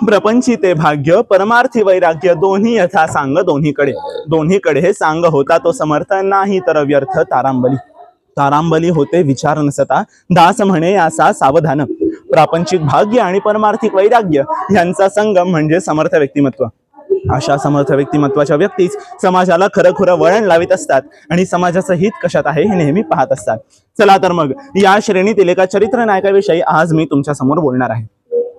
प्रपंचिते भाग्य परमार्थी वैराग्य दोन्ही यथा सांग दोन्हीकडे हे सांग होता तो समर्थ नाही तर व्यर्थ तारांबली होते विचार नसता दास म्हणे असा सावधान। प्रापंचिक भाग्य आणि परमार्थिक वैराग्य यांचा संगम म्हणजे समर्थ व्यक्तिमत्व। अशा समर्थ व्यक्तिमत्वाच्या व्यक्तीच समाजाला खरं वळण लावित असतात आणि समाजाचं हित कशात आहे हे नेहमी पाहत असतात। चला तर मग या श्रेणीतील एका चरित्र नायकाविषयी आज मी तुमच्या समोर बोलणार आहे।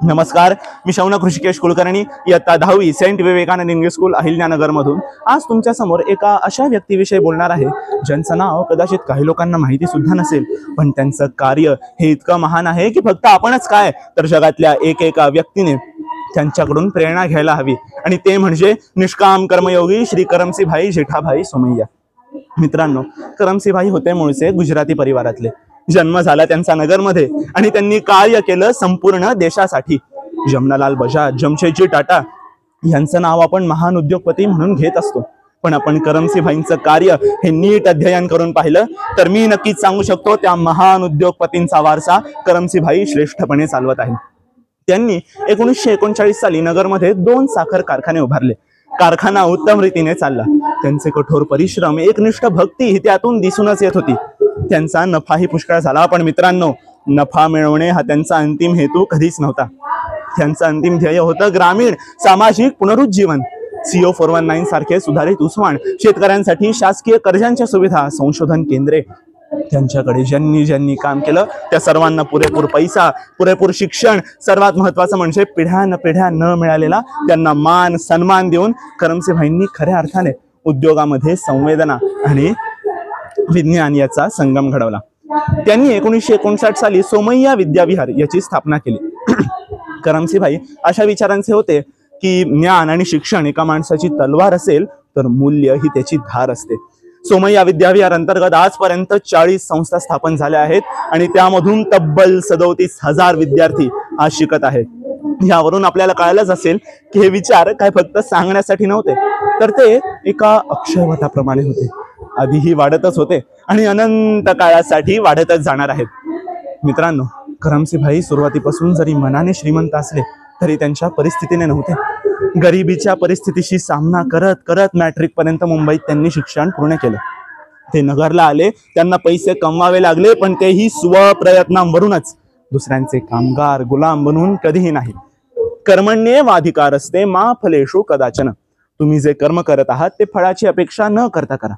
नमस्कार, मी शौनक ऋषिकेश कुलकर्णी, इयत्ता 10वी saint Vivekanand English school Ahilyanagar मधून आज तुमच्या समोर एका अशा व्यक्तीविषयी बोलणार आहे ज्यांचं नाव कदाचित काही लोकांना माहिती सुद्धा नसेल, पण त्यांचं कार्य हे इतकं महान आहे की फक्त आपणच काय तर जगातल्या एका व्यक्तीने त्यांच्याकडून प्रेरणा घ्यायला हवी, आणि ते म्हणजे निष्काम कर्मयोगी श्री करमसिंहभाई जेठाभाई सोमय्या। मित्रांनो, करमसिंहभाई होते मूळचे गुजराती परिवारातले। जन्म झाला त्यांचा नगरमध्ये आणि त्यांनी कार्य केलं संपूर्ण देशासाठी। जमनालाल बजाज, जमशेदजी टाटा यांचं नाव आपण महान उद्योगपती म्हणून घेत असतो, पण आपण करमसिंहभाईंचं कार्य हे नीट अध्ययन करून पाहिलं तर मी नक्कीच सांगू शकतो त्या महान उद्योगपतींचा वारसा करमसिंहभाई श्रेष्ठपणे चालवत आहे। त्यांनी 1939 साली नगरमध्ये 2 साखर कारखाने उभारले। कारखाना उत्तम रीतीने चालला। त्यांचे कठोर परिश्रम, एकनिष्ठ भक्ती ही त्यातून दिसूनच येत होती। त्यांचा नफाही पुष्कळ झाला, पण मित्रांनो, नफा मिळवणे हा त्यांचा अंतिम हेतू कधीच नव्हता। त्यांचं अंतिम ध्येय होतं ग्रामीण सामाजिक पुनरुज्जीवन। CO 419 सारखे सुधारित उस्मान, शेतकऱ्यांसाठी शासकीय कर्जांच्या सुविधा, संशोधन केंद्रे, त्यांच्याकडे ज्यांनी काम केलं त्या सर्वांना पुरेपूर पैसा, पुरेपूर शिक्षण, सर्वात महत्त्वाचं म्हणजे पिढ्यान न मिळालेला त्यांना मान सन्मान देऊन करमसिंहभाईंनी खऱ्या अर्थाने उद्योगामध्ये संवेदना आणि विज्ञान याचा संगम घडवला। त्यांनी 1959 साली सोमय्या विद्याविहार याची स्थापना केली। करमसिंहभाई अशा विचारांचे होते की ज्ञान आणि शिक्षण एका माणसाची तलवार असेल तर मूल्य ही त्याची धार असते। सोमय्या विद्याविहार अंतर्गत आजपर्यंत 40 संस्था स्थापन झाल्या आहेत आणि त्यामधून तब्बल 37,000 विद्यार्थी आज शिकत आहेत। यावरून आपल्याला कळालंच असेल की हे विचार काय फक्त सांगण्यासाठी नव्हते, तर ते एका अक्षयवटाप्रमाणे होते। आधीही वाढतच होते आणि अनंत काळासाठी वाढतच जाणार आहेत। मित्रांनो, करमसिंहभाई सुरुवातीपासून जरी मनाने श्रीमंत असले तरी त्यांच्या परिस्थितीने नव्हते। गरिबीच्या परिस्थितीशी सामना करत करत मॅट्रिक पर्यंत मुंबईत त्यांनी शिक्षण पूर्ण केलं। ते नगरला आले, त्यांना पैसे कमवावे लागले, पण तेही स्वप्रयत्नांवरूनच, दुसऱ्यांचे कामगार गुलाम बनून कधीही नाही। कर्मण्येवाधिकारस्ते मा फलेषु कदाचन। तुम्ही जे कर्म करत आहात ते फळाची अपेक्षा न करता करा।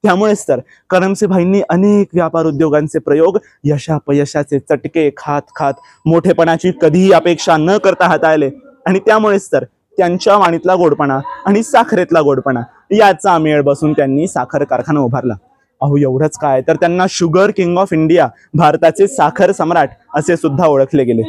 त्यामुळेच तर करमसिंहभाईंनी अनेक व्यापार उद्योगांचे प्रयोग यशापयशाचे चटके खात मोठेपणाची कधीही अपेक्षा न करता हाताळले, आणि त्यामुळेच तर त्यांच्या वाणीतला गोडपणा आणि साखरेतला गोडपणा याचा मेळ बसून त्यांनी साखर कारखाना उभारला। अहो, एवढंच काय तर त्यांना शुगर किंग ऑफ इंडिया, भारताचे साखर सम्राट असे सुद्धा ओळखले गेले।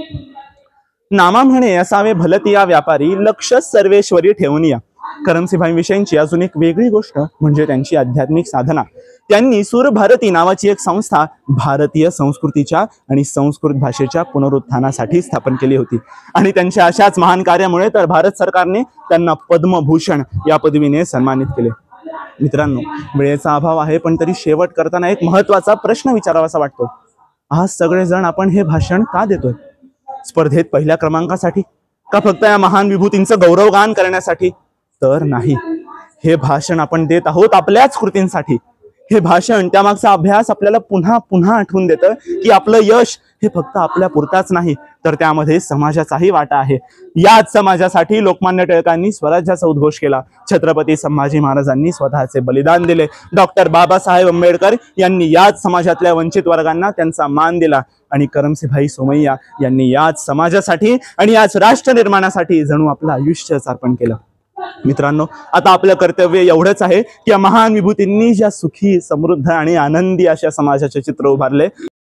नामा म्हणे असावे भलतिया व्यापारी, लक्ष सर्वेश्वरी ठेवून या। करमसिंहभाईंविषयीची अजून एक वेगळी गोष्ट म्हणजे त्यांची आध्यात्मिक साधना। त्यांनी सूर भारती नावाची एक संस्था भारतीय संस्कृतीच्या आणि संस्कृत भाषेच्या पुनरुत्थानासाठी स्थापन केली होती, आणि त्यांच्या अशाच महान कार्यामुळे तर भारत सरकारने त्यांना पद्मभूषण या पदवीने सन्मानित केले। मित्रांनो, वेळेचा अभाव आहे, पण तरी शेवट करताना एक महत्त्वाचा प्रश्न विचारावासा वाटतो। आज सगळेजण आपण हे भाषण का देतोय? स्पर्धेत पहिल्या क्रमांकासाठी का फक्त या महान विभूतींचं गौरवगान करण्यासाठी? तर नाही, हे भाषण आपण देत आहोत आपल्याच कृतींसाठी। हे भाषण, त्यामागचा अभ्यास आपल्याला पुन्हा पुन्हा आठवून देतं की आपलं यश हे फक्त आपल्या पुरताच नाही, तर त्यामध्ये समाजाचाही वाटा आहे। याच समाजासाठी लोकमान्य टिळकांनी स्वराज्याचा उद्घोष केला, छत्रपती संभाजी महाराजांनी स्वतःचे बलिदान दिले, डॉक्टर बाबासाहेब आंबेडकर यांनी याच समाजातल्या वंचित वर्गांना त्यांचा मान दिला, आणि करमसिंहभाई सोमय्या यांनी याच समाजासाठी आणि याच राष्ट्र निर्माणासाठी जणू आपलं आयुष्यच अर्पण केलं। मित्रांनो, आता आपलं कर्तव्य एवढंच आहे की या महान विभूतींनी ज्या सुखी, समृद्ध आणि आनंदी अशा समाजाचे चित्र उभारले